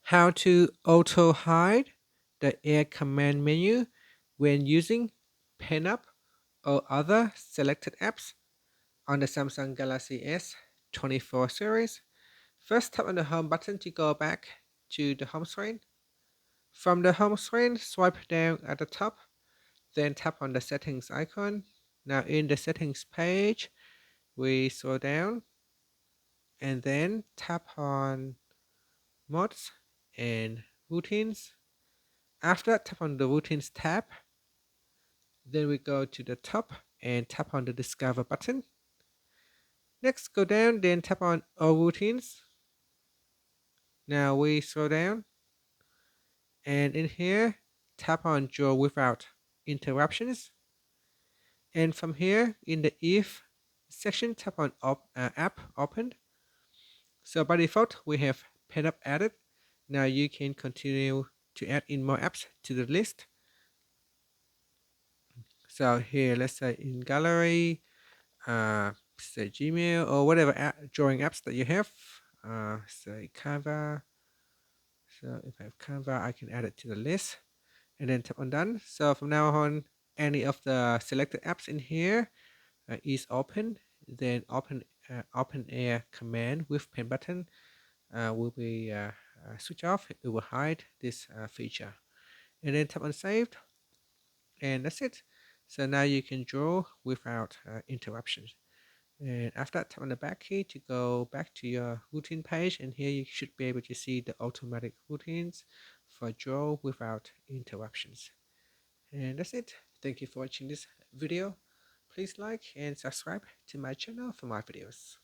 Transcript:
How to auto hide the air command menu when using PENUP or other selected apps on the Samsung Galaxy S24 series. First, tap on the home button to go back to the home screen. From the home screen, swipe down at the top, then tap on the settings icon. Now in the settings page, we scroll down and then tap on mods and routines. After that, tap on the routines tab. Then we go to the top and tap on the discover button. Next, go down, then tap on all routines. Now we scroll down and in here, tap on draw without interruptions. And from here in the if section, tap on app opened. So by default, we have PENUP added. Now you can continue to add in more apps to the list. So here, let's say in gallery, say Gmail or whatever drawing apps that you have, say Canva. So if I have Canva, I can add it to the list and then tap on done. So from now on, any of the selected apps in here is open. Then open air command with pen button will be switch off. It will hide this feature, and then tap on saved, and that's it. So now you can draw without interruptions. And after that, tap on the back key to go back to your routine page, and here you should be able to see the automatic routines for draw without interruptions. And that's it. Thank you for watching this video. Please like and subscribe to my channel for more videos.